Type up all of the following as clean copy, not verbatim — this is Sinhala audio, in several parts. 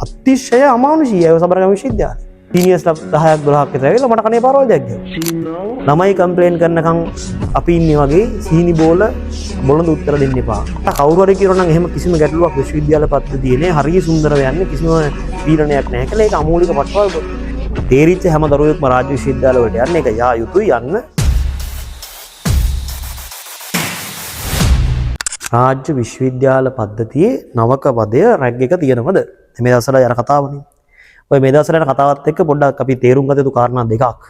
අතිශය අමානුෂීය ඒ සබරගම විශ්වවිද්‍යාලය. සීනියර්ස්ලා 10ක් 12ක් විතර ඇවිල්ලා මට කනේ පාරවල් දෙයක් ගැව්වා. ළමයි කම්ප්ලේන් කරනකම් අපි ඉන්නේ වගේ සීනි බෝල බොළඳ උත්තර දෙන්න එපා. කවුරු හරි කියනවා නම් එහෙම කිසිම ගැටලුවක් විශ්වවිද්‍යාල පද්ධතියේ නෑ. හරිය සුන්දර වෙන්නේ කිසිම පීඩනයක් නැහැ කියලා ඒක අමූලික පටවල් තේරිච්ච හැම දරුවෙක්ම රාජ්‍ය විශ්වවිද්‍යාල වලට යන්න ඒක යා යුතුයි යන්න. රාජ්‍ය විශ්වවිද්‍යාල පද්ධතියේ නවක පදය රැග් එක තියෙනවද? මේ දවස්වල යන කතාවනේ. ඔය මේ දවස්වල යන කතාවත් එක්ක පොඩ්ඩක් අපි තේරුම් ගත යුතු කාරණා දෙකක්.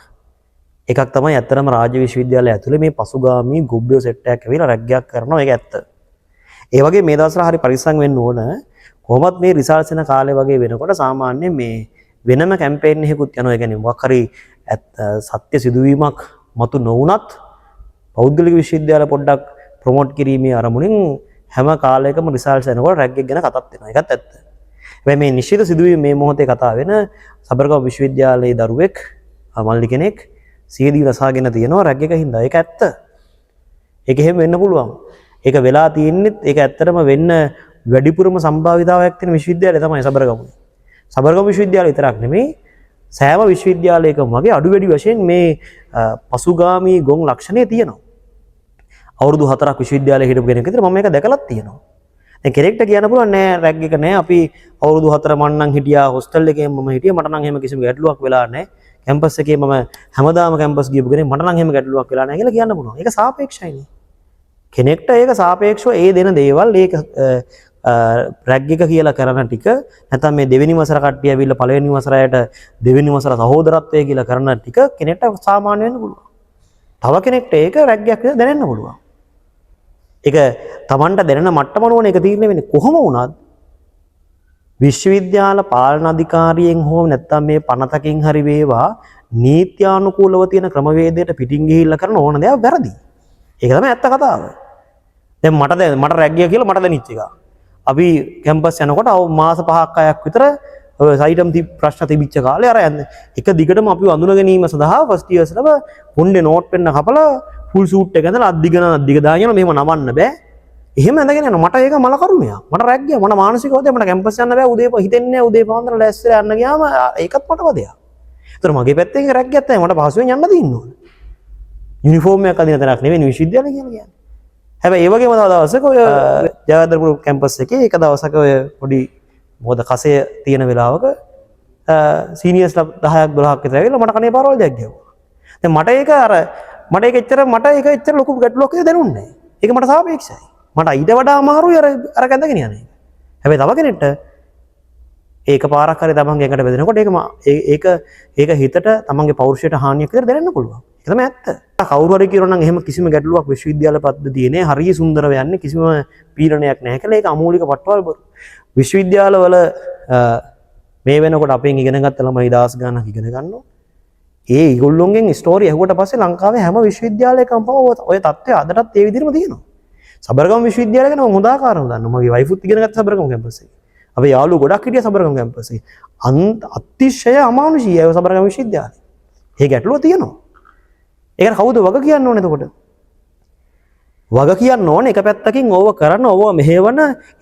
එකක් තමයි ඇත්තටම රාජ්‍ය විශ්වවිද්‍යාලය ඇතුලේ මේ පසුගාමී ගොබ්බියෝ සෙට් එකක් ඇවිල්ලා රැග් එකක් කරනවා ඒක ඇත්ත. ඒ වගේ මේ දවස්වල හරි පරිස්සම් වෙන්න ඕන. කොහොමත් මේ රිසර්ච් වෙන කාලේ වගේ වෙනකොට සාමාන්‍යයෙන් මේ වෙනම කැම්පේන් එකකුත් යනවා. ඒ කියන්නේ මොකක් හරි සත්‍ය සිදුවීමක් මතු නොවුනත් පෞද්ගලික විශ්වවිද්‍යාල පොඩ්ඩක් ප්‍රොමෝට් කිරීමේ අරමුණින් හැම කාලයකම රිසර්ච් වෙනකොට රැග් එක ගැන කතාත් වෙනවා. ඒකත් ඇත්ත. හැබැයි මේ නිශ්චිත සිදුවීම මේ මොහොතේ කතා වෙන සබරගම විශ්වවිද්‍යාලයේ දරුවෙක් මල්ලි කෙනෙක් සියදී රසාගෙන තියෙනවා රැග් එක හින්දා. ඒක ඇත්ත. ඒක එහෙම වෙන්න පුළුවන්. ඒක වෙලා තියෙන්නේ ඒක ඇත්තටම වෙන්න වැඩිපුරම සම්භාවිතාවයක් තියෙන විශ්වවිද්‍යාලය තමයි සබරගම. සබරගම විශ්වවිද්‍යාලය විතරක් නෙමෙයි සෑම විශ්වවිද්‍යාලයකම වගේ අඩු වැඩි වශයෙන් මේ පසුගාමී ගොන් ලක්ෂණය තියෙනවා. අවුරුදු 4ක් විශ්වවිද්‍යාලයේ හිටපු කෙනෙක් විතර මම මේක දැකලත් තියෙනවා. දැන් කෙනෙක්ට කියන්න පුළුවන් නෑ රැග් එක නෑ අපි අවුරුදු 4 මම නම් හිටියා හොස්ටල් එකේ මම හිටියා මට නම් එහෙම කිසිම ගැටලුවක් වෙලා නෑ. කැම්පස් එකේ මම හැමදාම කැම්පස් ගියපු කෙනෙක් මට නම් එහෙම ගැටලුවක් වෙලා නෑ කියලා කියන්න පුළුවන්. ඒක සාපේක්ෂයිනේ. කෙනෙක්ට ඒක සාපේක්ෂව ඒ දෙන දේවල් ඒක රැග් එක කියලා කරන ටික නැත්නම් මේ දෙවෙනි වසර කට්ටිය ඇවිල්ලා පළවෙනි වසරයට දෙවෙනි වසර සහෝදරත්වය කියලා කරන ටික කෙනෙක්ට සාමාන්‍ය වෙන්න පුළුවන්. තව කෙනෙක්ට ඒක රැග් එකක් කියලා දැනෙන්න පුළුවන්. ඒක Tamanට දැනෙන මට්ටම නෝන ඒක තීරණය වෙන්නේ කොහොම වුණත් විශ්වවිද්‍යාල පාලන අධිකාරියෙන් හෝ නැත්නම් මේ පනතකින් හරි වේවා නීත්‍යානුකූලව තියෙන ක්‍රමවේදයට පිටින් ගිහිල්ලා කරන ඕන දේවල් වැරදි. ඒක තමයි ඇත්ත කතාව. දැන් මට රැග් එක කියලා මට දැනෙච්ච එක. අපි කැම්පස් යනකොට මාස 5ක් 6ක් විතර සයිටම් ප්‍රශ්න තිබිච්ච කාලේ අර එක දිගටම අපි වඳුන ගැනීම සඳහා ෆස්ට් ඉයර්ස්ලම පොණ්ඩේ නෝට් පෙන්න කපලා ෆුල් සූට් එක ඇඳලා අද්දිග දාගෙන මෙහෙම නවන්න බෑ. එහෙම ඇඳගෙන යනවා. මට ඒක මල කරුමයක්. මට රැග් ගියා. මට මානසිකව මට කැම්පස් යන්න බෑ. උදේ හිතෙන්නේ නැහැ. උදේ පාන්දර ලෑස්තිලා යන්න ගියාම ඒකත් මට වදයක්. ඒතර මගේ පැත්තෙන් රැග් ගියත් නැහැ. මට පහසුවෙන් යන්න දින්න ඕන. යුනිෆෝම් එකක් අදින තරක් නෙවෙයි විශ්වවිද්‍යාලය කියලා කියන්නේ. හැබැයි ඒ වගේම තව දවසක ඔය ජයවර්ධනපුර කැම්පස් එකේ එක දවසක ඔය පොඩි මොකද කසය තියෙන වෙලාවක සීනියර්ස්ලා 10ක් 12ක් විතර ඇවිල්ලා මට කනේ පාරවල් දෙයක් ගැව්වා. දැන් මට ඒක එච්චර ලොකු ගැටලුවක් දැනුන්නේ නැහැ. ඒක මට සාපේක්ෂයි. මට ඊට වඩා අමාරුයි අර කැඳගෙන යන්නේ. හැබැයි තව කෙනෙක්ට ඒක පාරක් හරි තමන්ගේ එකට බෙදෙනකොට ඒක හිතට තමන්ගේ පෞරුෂයට හානියක් විතර දැනෙන්න පුළුවන්. ඒක තමයි ඇත්ත. කවුරු හරි කියනවා නම් එහෙම කිසිම ගැටලුවක් විශ්වවිද්‍යාල පද්ධතියේ නෑ. හරිය සුන්දර වෙන්නේ කිසිම පීඩනයක් නැහැ කියලා ඒක අමූලික පටවල් බරු. විශ්වවිද්‍යාලවල මේ වෙනකොට අපෙන් ඉගෙන ගත්ත ළමයි 10 ගණනක් ඉගෙන ගන්නවා. ඒ ඒගොල්ලොන්ගෙන් ස්ටෝරි ඇහුවට පස්සේ ලංකාවේ හැම විශ්වවිද්‍යාලයකම ඔය තත්ත්වය අදටත් ඒ විදිහටම තියෙනවා. සබරගම විශ්වවිද්‍යාලය ගැන මම හොඳ ආකාරව දන්නවා. මගේ වයිෆුත් ඉගෙන ගත්ත සබරගම කැම්පස් එකේ. අපේ යාළුවෝ ගොඩක් හිටියා සබරගම කැම්පස් එකේ. අතිශය අමානුෂීය ඒ සබරගම විශ්වවිද්‍යාලය. ඒ ගැටලුව තියෙනවා. ඒකට කවුද වග කියන්න ඕනේ එතකොට? වග කියන්න ඕනේ එක පැත්තකින් ඕව කරන ඕව මෙහෙවන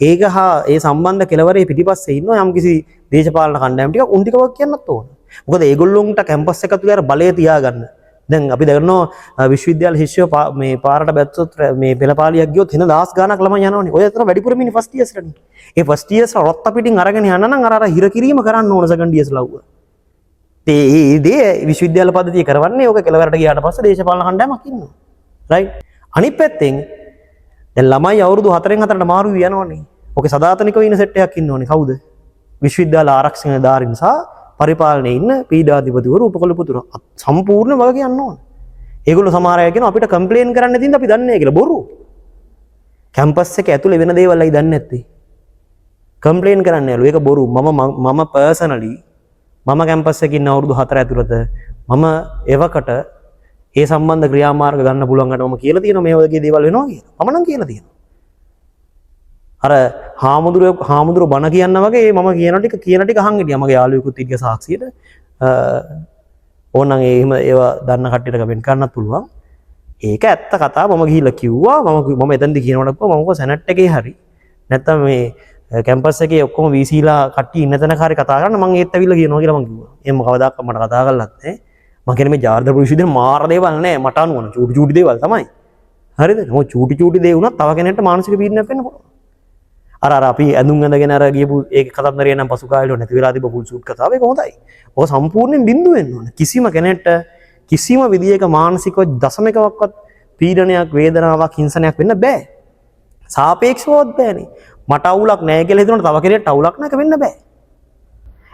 ඒක හා ඒ සම්බන්ධ කෙලවරේ පිටිපස්සේ ඉන්නවා යම්කිසි දේශපාලන කණ්ඩායම් ටිකක් උන් ටික වග කියන්නත් ඕන. මොකද ඒගොල්ලොන්ට කැම්පස් එක තුල බලය තියාගන්න. දැන් අපි දන්නවා විශ්වවිද්‍යාල ශිෂ්‍යයෝ මේ පාරට බැස්සොත් මේ පෙළපාලියක් ගියොත් එන 10 ගාණක් ළමයි යනවනේ. ඔය අතර වැඩිපුරම ඉන්නේ ෆස්ට් ඉයර්ස්ලනේ. ඒ ෆස්ට් ඉයර්ස් රොත්ත පිටින් අරගෙන යන්න නම් අර හිර කිරීම කරන්න ඕන සෙකන්ඩ් ඉයර්ස් ලව්ව. ඒ විශ්වවිද්‍යාල පද්ධතිය කරවන්නේ ඔක කෙලවරට ගියාට පස්සේ දේශපාලන කණ්ඩායමක් ඉන්නවා. රයිට්. අනිත් පැත්තෙන් දැන් ළමයි අවුරුදු 4න් 4ට මාරු වී යනවනේ. ඔකේ සදාතනිකව ඉන්න සෙට් එකක් ඉන්න ඕනේ. කවුද? විශ්වවිද්‍යාල ආරක්ෂක නිලධාරීන් සහ පරිපාලනයේ ඉන්න පීඩාධිපතිවරු උපකුලපතිවරු සම්පූර්ණ වග කියන්න ඕන. ඒගොල්ලෝ සමහර අය කියනවා අපිට කම්ප්ලේන් කරන්න තියෙනද අපි දන්නේ නැහැ කියලා. බොරු. කැම්පස් එක ඇතුලේ වෙන දේවල් අයි දන්නේ නැත්තේ. කම්ප්ලේන් කරන්න යලු. ඒක බොරු. මම පර්සනලි මම කැම්පස් එකේ ඉන්න අවුරුදු 4 ඇතුළත මම එවකට ඒ සම්බන්ධ ක්‍රියාමාර්ග ගන්න පුළුවන්කට මම කියලා තියෙනවා මේ වගේ දේවල් වෙනවා කියලා. මම නම් කියලා තියෙනවා. අර හාමුදුරුවෝ බණ කියන්න වගේ මම කියන ටික අහන් හිටියා. මගේ යාළුවෙකුත් ඉන්න සාක්ෂියට ඕනනම් එහෙම ඒවා දන්න කට්ටියට කමෙන්ට් කරන්නත් පුළුවන්. ඒක ඇත්ත කතාව. මම ගිහිල්ලා කිව්වා මම එතනදී කියනකොට මම කො සෙනට් එකේ හරි නැත්තම් මේ කැම්පස් එකේ ඔක්කොම VCලා කට්ටිය ඉන්න තැන කාරේ කතා කරන්න මම ඒත් ඇවිල්ලා කියනවා කියලා මං කිව්වා. එහෙම කවදාකවත් මට කතා කරලත් නැහැ. මං කියන්නේ මේ ජාර්දපුර විශ්වවිද්‍යාලේ මාර දේවල් නැහැ මට අනුව චූටි චූටි දේවල් තමයි. හරිද? මොකද චූටි චූටි දේ වුණත් තව කෙනෙක්ට මානසික පීඩනයක් වෙන්න පුළුවන්. අර අපි ඇඳුම් ඇඳගෙන අර ගියපු ඒක කතන්දරය නම් පසු කාලේ නැති වෙලා තිබ්බ ෆුල් සූට් කතාව ඒක හොඳයි. ඔක සම්පූර්ණයෙන් බිඳු වෙන්න ඕනේ. කිසිම කෙනෙක්ට කිසිම විදියක මානසිකව දශමිකවක්වත් පීඩනයක් වේදනාවක් හිංසනයක් වෙන්න බෑ. සාපේක්ෂවවත් බෑනේ. මට අවුලක් නැහැ කියලා හිතනකොට තව කෙනෙක්ට අවුලක් නැක වෙන්න බෑ.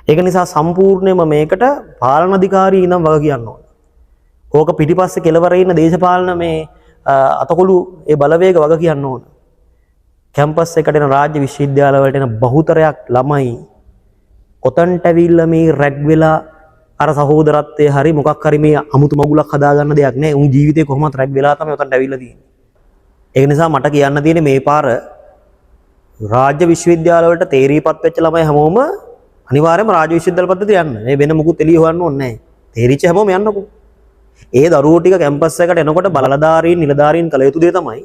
ඒක නිසා සම්පූර්ණයෙන්ම මේකට පාලන අධිකාරී ඉඳන් වග කියන්න ඕන. ඕක පිටිපස්සේ කෙලවරේ ඉන්න දේශපාලන මේ අතකොළු ඒ බලවේග වග කියන්න ඕන. කැම්පස් එකට එන රාජ්‍ය විශ්වවිද්‍යාල වලට එන බහුතරයක් ළමයි ඔතන්ට ඇවිල්ලා මේ රැග් වෙලා අර සහෝදරත්වයේ හරි මොකක් හරි මේ අමුතු මගුලක් හදාගන්න දෙයක් නැහැ. උන් ජීවිතේ කොහොමද රැග් වෙලා තමයි ඔතන්ට ඇවිල්ලා තියෙන්නේ. ඒක නිසා මට කියන්න තියෙන්නේ මේ පාර රාජ්‍ය විශ්වවිද්‍යාල වලට තේරීපත් වෙච්ච ළමයි හැමෝම අනිවාර්යයෙන්ම රාජ්‍ය විශ්වවිද්‍යාල පද්ධතියට යන්න. මේ වෙන මොකුත් එළිය හොයන්න ඕනේ නැහැ. තේරිච්ච හැමෝම යන්නකෝ. ඒ දරුවෝ ටික කැම්පස් එකට එනකොට බලධාරීන් නිලධාරීන් කළ යුතු දේ තමයි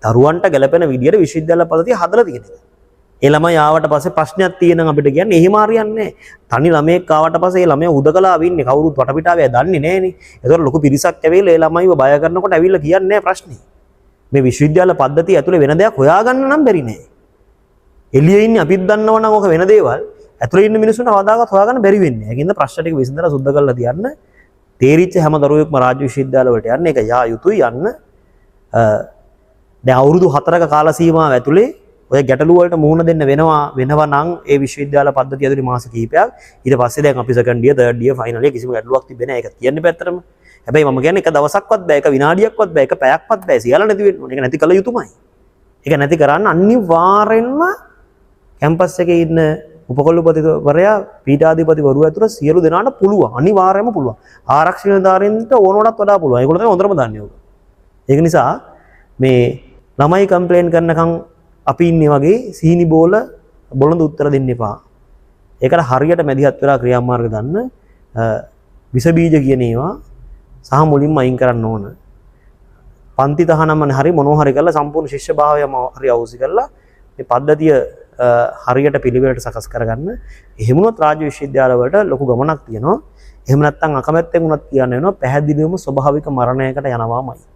දරුවන්ට ගැලපෙන විදියට විශ්වවිද්‍යාල පද්ධතිය හදලා තියෙනවා. ඒ ළමයි ආවට පස්සේ ප්‍රශ්නයක් තියෙනවා අපිට කියන්නේ එහෙම හරියන්නේ නැහැ. තනි ළමයෙක් ආවට පස්සේ ඒ ළමයා උදකලාව ඉන්නේ කවුරුත් වටපිටාවේ දන්නේ නැහනේ. ඒතකොට ලොකු පිරිසක් ඇවිල්ලා ඒ ළමයිව බය කරනකොට ඇවිල්ලා කියන්නේ නැහැ ප්‍රශ්නේ. මේ විශ්වවිද්‍යාල පද්ධතිය ඇතුලේ වෙන දෙයක් හොයාගන්න නම් බැරි නෑ. එළියේ ඉන්නේ අපිත් දන්නව නම් ඔක වෙන දේවල් ඇතුලේ ඉන්න මිනිස්සුන්ට කවදාකවත් හොයාගන්න බැරි වෙන්නේ. ඒකින්ද ප්‍රශ්න ටික විසඳලා සුද්ධ කරලා තියන්න. තේරිච්ච හැම දරුවෙක්ම රාජ්‍ය විශ්වවිද්‍යාල වලට යන්න. ඒක යා යුතුයි යන්න. දැන් අවුරුදු 4ක කාල සීමාව ඇතුලේ ඔය ගැටලු වලට මුහුණ දෙන්න වෙනවා නම් ඒ විශ්වවිද්‍යාල පද්ධතිය ඇතුලේ මාස කිහිපයක් ඊට පස්සේ දැන් අපි second year third year final year කිසිම ගැටලුවක් තිබෙන්නේ නැහැ. ඒක කියන්නේ පැත්තටම. හැබැයි මම කියන්නේ එක දවසක්වත් බෑ, එක විනාඩියක්වත් බෑ, එක පැයක්වත් බෑ. සියල්ල නැති වෙන්න ඕනේ. ඒක නැති කළ යුතුමයි. ඒක නැති කරන්න අනිවාර්යෙන්ම කැම්පස් එකේ ඉන්න උපකොළුපතිවරයා පීඨාධිපතිවරු ඇතුළත සියලු දෙනාට පුළුවන්. අනිවාර්යයෙන්ම පුළුවන්. ආරක්ෂක නිලධාරීන්ට ඕනෝටත් වඩා පුළුවන්. ඒගොල්ලෝ තමයි හොඳටම දන්නේ ඕක. ඒක නිසා මේ ළමයි කම්ප්ලේන් කරනකම් අපි ඉන්නේ වගේ සීනි බෝල බොළඳ උත්තර දෙන්න එපා. ඒකට හරියට මැදිහත් වෙලා ක්‍රියාමාර්ග ගන්න විස බීජ කියන ඒවා සහ මුලින්ම අයින් කරන්න ඕන. පන්ති තහනම හරි මොනවා හරි කරලා සම්පූර්ණ ශිෂ්‍ය භාවයම හරි අවශ්‍ය කරලා මේ පද්ධතිය හරියට පිළිවෙලට සකස් කරගන්න. එහෙම වුණොත් රාජ්‍ය විශ්වවිද්‍යාල වලට ලොකු ගමනක් තියෙනවා. එහෙම නැත්නම් අකමැත්තෙන් වුණත් කියන්න වෙනවා පැහැදිලිවම ස්වභාවික මරණයකට යනවාමයි.